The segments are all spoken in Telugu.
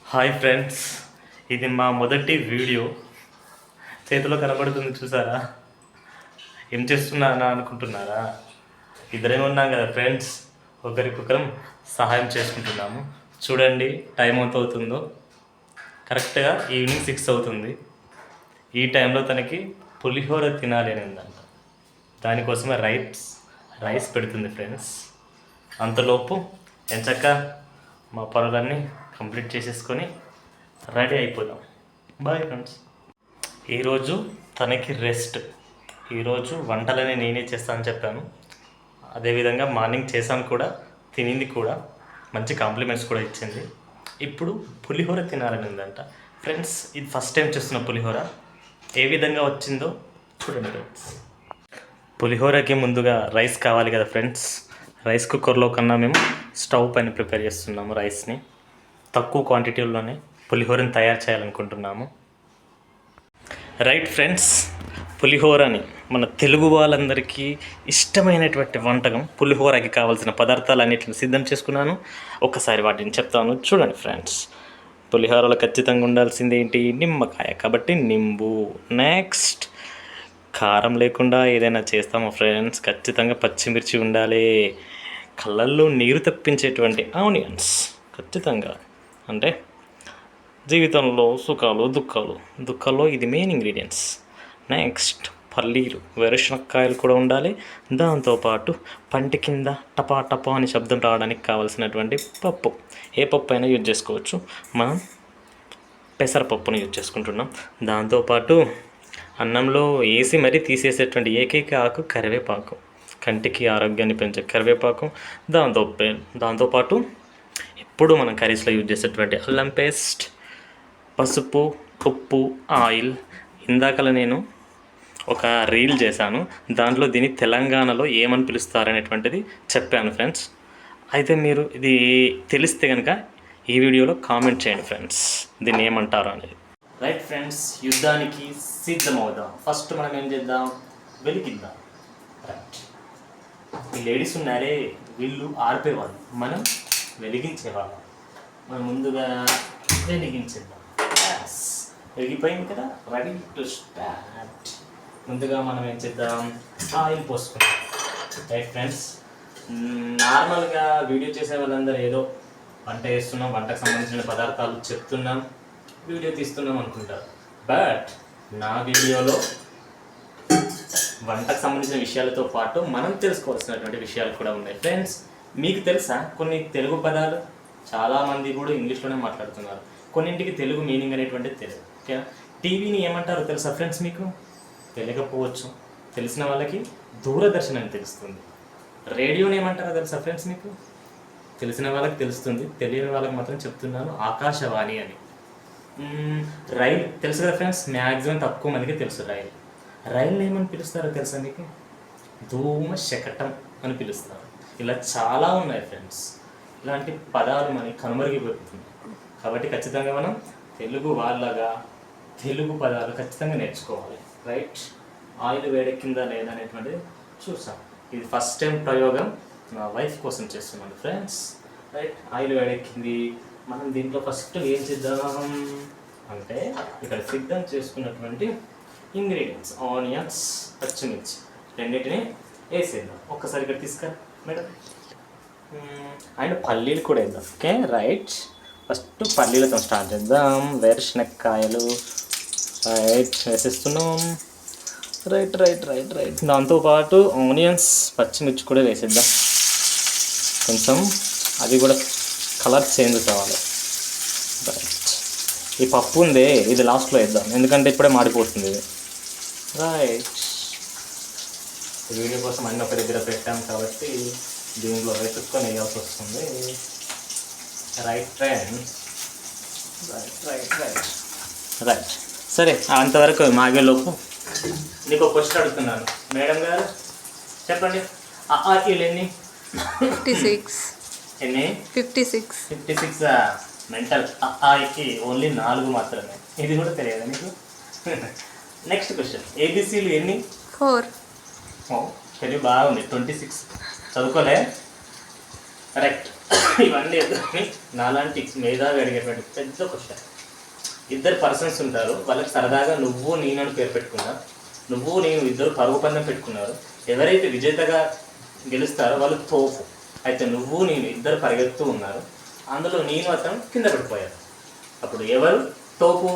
హాయ్ ఫ్రెండ్స్, ఇది మా మొదటి వీడియో. చేతిలో కనబడుతుంది చూసారా? ఏం చేస్తున్నానా అనుకుంటున్నారా? ఇద్దరే ఉన్నాం కదా ఫ్రెండ్స్, ఒకరికొకరం సహాయం చేసుకుంటున్నాము. చూడండి టైం ఎంత అవుతుందో. కరెక్ట్గా ఈవినింగ్ 6 అవుతుంది. ఈ టైంలో తనకి పులిహోర తినాలి అని ఉందంట. దానికోసమే రైస్ పెడుతుంది ఫ్రెండ్స్. అంతలోపు ఎంచక్క మా పనులన్నీ కంప్లీట్ చేసేసుకొని రెడీ అయిపోదాం. Bye friends. ఈరోజు తనకి రెస్ట్. ఈరోజు వంటలని నేనే చేస్తానని చెప్పాను. అదేవిధంగా మార్నింగ్ చేశాను కూడా, తినింది కూడా, మంచి కాంప్లిమెంట్స్ కూడా ఇచ్చింది. ఇప్పుడు పులిహోర తినాలని ఉందంట ఫ్రెండ్స్. ఇది ఫస్ట్ టైం చేస్తున్న పులిహోర. ఏ విధంగా వచ్చిందో చూడండి ఫ్రెండ్స్. పులిహోరకి ముందుగా రైస్ కావాలి కదా ఫ్రెండ్స్. రైస్ కుక్కర్లో కన్నా మేము స్టవ్ పైన ప్రిపేర్ చేస్తున్నాము. రైస్ని తక్కువ క్వాంటిటీలోనే పులిహోరని తయారు చేయాలనుకుంటున్నాము. రైట్ ఫ్రెండ్స్, పులిహోరని మన తెలుగు వాళ్ళందరికీ ఇష్టమైనటువంటి వంటకం. పులిహోరకి కావాల్సిన పదార్థాలన్నిటిని సిద్ధం చేసుకున్నాను. ఒకసారి వాటిని చెప్తాను చూడండి ఫ్రెండ్స్. పులిహోరలో ఖచ్చితంగా ఉండాల్సింది ఏంటి? నిమ్మకాయ, కాబట్టి నింబు. నెక్స్ట్, కారం లేకుండా ఏదైనా చేస్తామా ఫ్రెండ్స్? ఖచ్చితంగా పచ్చిమిర్చి ఉండాలి. కళ్ళల్లో నీరు తెప్పించేటువంటి ఆనియన్స్ ఖచ్చితంగా. అంటే జీవితంలో సుఖాలు దుఃఖాల్లో ఇది మెయిన్ ఇంగ్రీడియంట్స్. నెక్స్ట్, పల్లీలు, వేరుశనక్కాయలు కూడా ఉండాలి. దాంతోపాటు పంటి కింద టపా టపా అని శబ్దం రావడానికి కావాల్సినటువంటి పప్పు. ఏ పప్పు అయినా యూజ్ చేసుకోవచ్చు. మనం పెసరపప్పును యూజ్ చేసుకుంటున్నాం. దాంతోపాటు అన్నంలో వేసి మరీ తీసేసేటువంటి ఏకైక ఆకు కరివేపాకు. కంటికి ఆరోగ్యాన్ని పెంచే కరివేపాకు. దాంతోపాటు ఎప్పుడు మనం కర్రీస్లో యూజ్ చేసేటువంటి అల్లం పేస్ట్, పసుపు, ఉప్పు, ఆయిల్. ఇందాకలా నేను ఒక రీల్ చేశాను. దాంట్లో దీన్ని తెలంగాణలో ఏమని పిలుస్తారనేటువంటిది చెప్పాను ఫ్రెండ్స్. అయితే మీరు ఇది తెలిస్తే కనుక ఈ వీడియోలో కామెంట్ చేయండి ఫ్రెండ్స్, దీన్ని ఏమంటారు అనేది. రైట్ ఫ్రెండ్స్, యుద్ధానికి సిద్ధమవుదాం. ఫస్ట్ మనం ఏం చేద్దాం? వెలిగిద్దాం. రైట్, ఈ లేడీస్ ఉన్నారే, వీళ్ళు ఆర్పేవాళ్ళు, మనం వెలిగించేవాళ్ళం. మనం ముందుగా వెలిగించేద్దాం. వెలిగిపోయింది కదా, రెడీ టు స్టార్ట్. ముందుగా మనం ఏం చేద్దాం? ఆయిల్ పోసుకుందాం. రైట్ ఫ్రెండ్స్, నార్మల్గా వీడియో చేసే వాళ్ళందరూ ఏదో వంట చేస్తున్నాం, వంటకు సంబంధించిన పదార్థాలు చెప్తున్నాం, వీడియో తీస్తున్నాం అనుకుంటారు. బట్ నా వీడియోలో వంటకు సంబంధించిన విషయాలతో పాటు మనం తెలుసుకోవాల్సినటువంటి విషయాలు కూడా ఉన్నాయి ఫ్రెండ్స్. మీకు తెలుసా కొన్ని తెలుగు పదాలు? చాలామంది కూడా ఇంగ్లీష్లోనే మాట్లాడుతున్నారు. కొన్నింటికి తెలుగు మీనింగ్ అనేటువంటిది తెలియదు. ఓకేనా? టీవీని ఏమంటారో తెలుసా ఫ్రెండ్స్? మీకు తెలియకపోవచ్చు. తెలిసిన వాళ్ళకి దూరదర్శన్ అని తెలుస్తుంది. రేడియోని ఏమంటారో తెలుసా ఫ్రెండ్స్? మీకు తెలిసిన వాళ్ళకి తెలుస్తుంది, తెలియని వాళ్ళకి మాత్రం చెప్తున్నాను, ఆకాశవాణి అని. రైలు తెలుసు కదా ఫ్రెండ్స్? మ్యాక్సిమం తక్కువ మందికి తెలుసు రైలు ఏమని పిలుస్తారో తెలుసా మీకు? ధూమ శకటం అని పిలుస్తారు. ఇలా చాలా ఉన్నాయి ఫ్రెండ్స్. ఇలాంటి పదాలు మనకి కనుమరుగిపోతున్నాయి. కాబట్టి ఖచ్చితంగా మనం తెలుగు వాళ్ళగా తెలుగు పదాలు ఖచ్చితంగా నేర్చుకోవాలి. రైట్, ఆయిల్ వేడెక్కిందా లేదా అనేటువంటిది చూసాం. ఇది ఫస్ట్ టైం ప్రయోగం నా వైఫ్ కోసం చేస్తున్నాను ఫ్రెండ్స్. రైట్, ఆయిల్ వేడెక్కింది. మనం దీంట్లో ఫస్ట్ ఏం చేద్దాం అంటే, ఇక్కడ సిద్ధం చేసుకున్నటువంటి ఇంగ్రీడియంట్స్ ఆనియన్స్, పచ్చిమిర్చి రెండింటిని వేసేద్దాం. ఒక్కసారి ఇక్కడ తీసుకురా మేడం. అండ్ పల్లీలు కూడా వేద్దాం. ఓకే రైట్, ఫస్ట్ పల్లీలతో స్టార్ట్ చేద్దాం. వేరుశనక్కాయలు రైట్ వేసేస్తున్నాం. రైట్. దాంతోపాటు ఆనియన్స్, పచ్చిమిర్చి కూడా వేసేద్దాం. కొంచెం అది కూడా కలర్ చేంజ్ కావాలి. రైట్, ఈ పప్పు ఉంది, ఇది లాస్ట్లో వేద్దాం, ఎందుకంటే ఇప్పుడే మాడిపోతుంది ఇది. రైట్, వీడియో కోసం అన్నీ ఒక దగ్గర పెట్టాం కాబట్టి దీంట్లో వెతుక్కొని వేయాల్సి వస్తుంది. Right friends, right. సరే, అంతవరకు మాగేలోపు నీకు ఒక క్వశ్చన్ అడుగుతున్నాను. మేడం గారు చెప్పండి, ఎన్ని? 56. ఎన్ని? 56. మెంటల్. ఆకి ఓన్లీ 4 మాత్రమే. ఇది కూడా తెలియదా నీకు? నెక్స్ట్ క్వశ్చన్, ఏబిసిలు ఎన్ని? 4. తెలివి బాగుంది. 26 చదువుకోలే? కరెక్ట్. ఇవన్నీ ఎదుర్కొని నాలాంటి మేధావి అడిగేటువంటి పెద్ద క్వశ్చన్. ఇద్దరు పర్సన్స్ ఉంటారు, వాళ్ళకి సరదాగా నువ్వు నేను అని పేరు పెట్టుకున్నా, నువ్వు నేను ఇద్దరు పరుగు పందెం పెట్టుకున్నారు. ఎవరైతే విజేతగా గెలుస్తారో వాళ్ళు తోపు. అయితే నువ్వు నేను ఇద్దరు పరిగెత్తూ ఉన్నారు, అందులో నేను అతను కింద పడిపోయారు. అప్పుడు ఎవరు తోపు?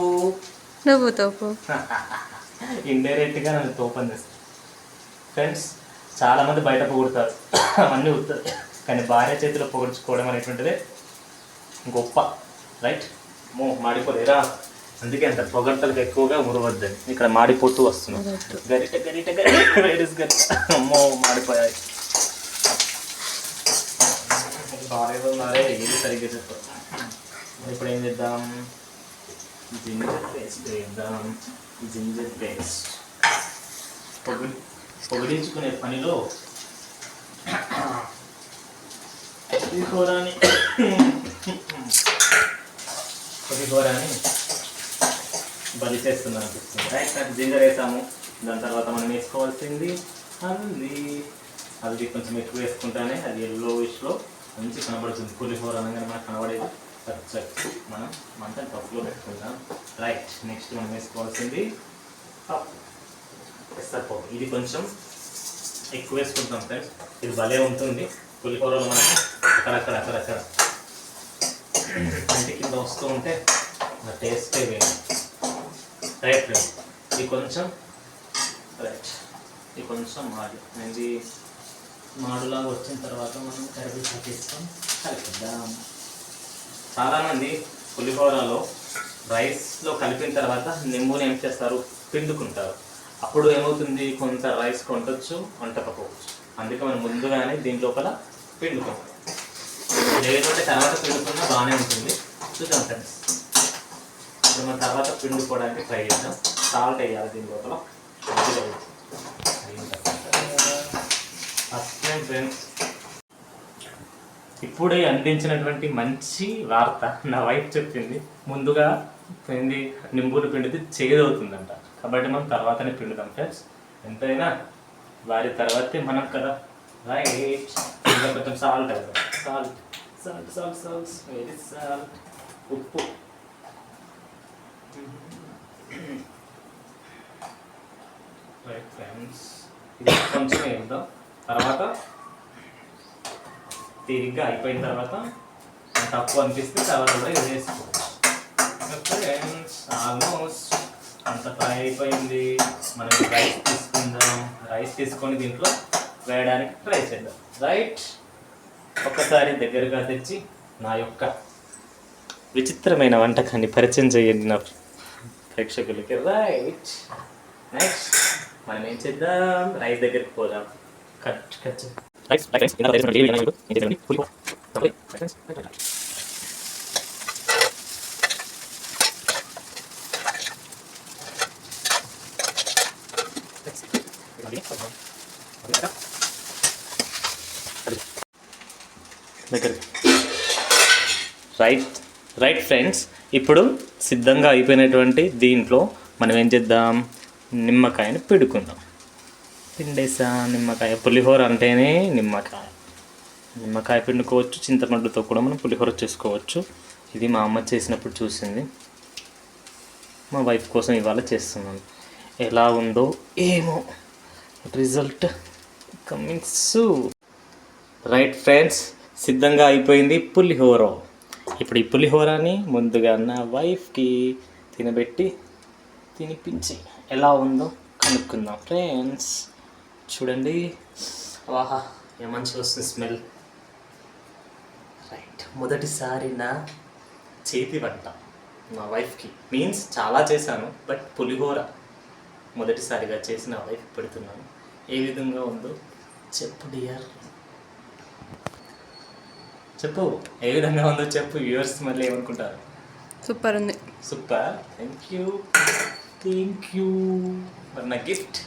నువ్వు తోపు. ఇండైరెక్ట్గా నన్ను తోపు అందిస్తారు. ఫ్రెండ్స్, చాలామంది బయట పొగుడతారు, అవన్నీ ఉత్తారు, కానీ భార్య చేతిలో పొగడ్చుకోవడం అనేటువంటిదే గొప్ప. రైట్? మాడిపోలేరా, అందుకే అంత పొగడ్తలకు ఎక్కువగా ఉరవద్దని. ఇక్కడ మాడిపోతూ వస్తున్నాం. గరిట గరిట గరిట వేరేస్ గరిట. అమ్మో మాడిపోయాయి. బాగానే ఏది సరిగ్గా చెప్పారు. ఇప్పుడు ఏం చేద్దాం? జింజర్ పేస్ట్ వేద్దాం. జింజర్ పేస్ట్ పొగిడించుకునే పనిలో పులిహోరాని బలి చేస్తున్నాను అనిపిస్తుంది. రైట్? నాకు జింజర్ వేసాము. దాని తర్వాత మనం వేసుకోవాల్సింది హల్దీ. హల్దీ కొంచెం ఎక్కువ వేసుకుంటానే అది ఎల్లోయిష్లో మంచి కనబడుతుంది. పులిహోర అనగానే మనకు కనబడేది పచ్చడి. మనం మంట పప్పులో పెట్టుకుందాం. రైట్. నెక్స్ట్ మనం వేసుకోవాల్సింది పప్పు, పెసరపప్పు. ఇది కొంచెం ఎక్కువ వేసుకుంటాం ఫ్రెండ్స్, ఇది భలే ఉంటుంది. పులిహోరలో మనకి అక్కడక్కడ ఇంటి కింద వస్తూ ఉంటే ఆ టేస్టే వేరు. రైట్ ఫ్రెండ్స్, ఇది కొంచెం ఇది మాడులాగా వచ్చిన తర్వాత మనం కరివేపాకు వేసుకొని కలిపిద్దాం. చాలామంది పులిహోరలో రైస్లో కలిపిన తర్వాత నింబుని ఏం చేస్తారు? పిండుకుంటారు. అప్పుడు ఏమవుతుంది? కొంత రైస్ కొంటొచ్చు, వంటకపోవచ్చు. అందుకే మనం ముందుగానే దీని లోపల పిండుకుంటాం. లేదంటే తర్వాత పిండుకున్నా బాగానే ఉంటుంది. చూద్దాం ఫ్రెండ్స్, ఇప్పుడు మనం తర్వాత పిండుకోవడానికి ట్రై చేద్దాం. సాల్ట్ వేయాలి దీని లోపల. ఫ్రెండ్స్, ఇప్పుడే అందించినటువంటి మంచి వార్త నా వైఫ్ చెప్పింది. ముందుగా నింబులు పిండితే చేదవుతుందంట, కాబట్టి మనం తర్వాతనే పిండుదాం ఫ్రెండ్స్. ఎంతైనా వారి తర్వాతే మనం కదా. రైట్? ఇంకా కొంచెం సాల్ట్ అవుతాం. Salt very salt. ఉప్పు. రైట్ ఫ్రెండ్స్, ఇది కొంచెం వేద్దాం. తర్వాత తీరిగ్గా అయిపోయిన తర్వాత తక్కువ అనిపిస్తే తర్వాత కూడా ఇది వేసుకోవచ్చు. ఫ్రెండ్స్, ఆల్మోస్ట్ అంత ఫ్రై అయిపోయింది. మనం రైస్ తీసుకుందాం. రైస్ తీసుకొని దీంట్లో వేయడానికి ట్రై చేద్దాం. రైట్? ఒక్కసారి దగ్గరగా తెచ్చి నా యొక్క విచిత్రమైన వంటకాన్ని పరిచయం చేయండి నా ప్రేక్షకులకి. రైట్? నెక్స్ట్ మనం ఏం చేద్దాం? రైస్ దగ్గరికి పోదాం. కట్ రైస్ రైట్ ఫ్రెండ్స్, ఇప్పుడు సిద్ధంగా అయిపోయినటువంటి దీంట్లో మనం ఏం చేద్దాం? నిమ్మకాయని పిండుకుందాం. పిండేసా నిమ్మకాయ. పులిహోర అంటేనే నిమ్మకాయ పిండుకోవచ్చు. చింతపండుతో కూడా మనం పులిహోర చేసుకోవచ్చు. ఇది మా అమ్మ చేసినప్పుడు చూసింది. మా వైఫ్ కోసం ఇవాళ చేస్తున్నాను. ఎలా ఉందో ఏమో, result coming soon. Right friends, సిద్ధంగా అయిపోయింది పులిహోర. ఇప్పుడు ఈ పులిహోరని ముందుగా నా వైఫ్కి తినిపించి ఎలా ఉందో కనుక్కుందాం ఫ్రెండ్స్. చూడండి, వాహా ఏ మంచిగా వస్తుంది స్మెల్. రైట్, మొదటిసారి నా చేతి వంట మా వైఫ్కి. మీన్స్ చాలా చేశాను, బట్ పులిహోర మొదటిసారిగా చేసి నా వైఫ్ పెడుతున్నాను. ఏ విధంగా ఉందో చెప్పు డియర్, చెప్పు. ఏ విధంగా ఉందో చెప్పు. వ్యూవర్స్ మళ్ళీ ఏమనుకుంటారు? సూపర్ ఉంది. సూపర్. థ్యాంక్ యూ ఫర్ నా గిఫ్ట్.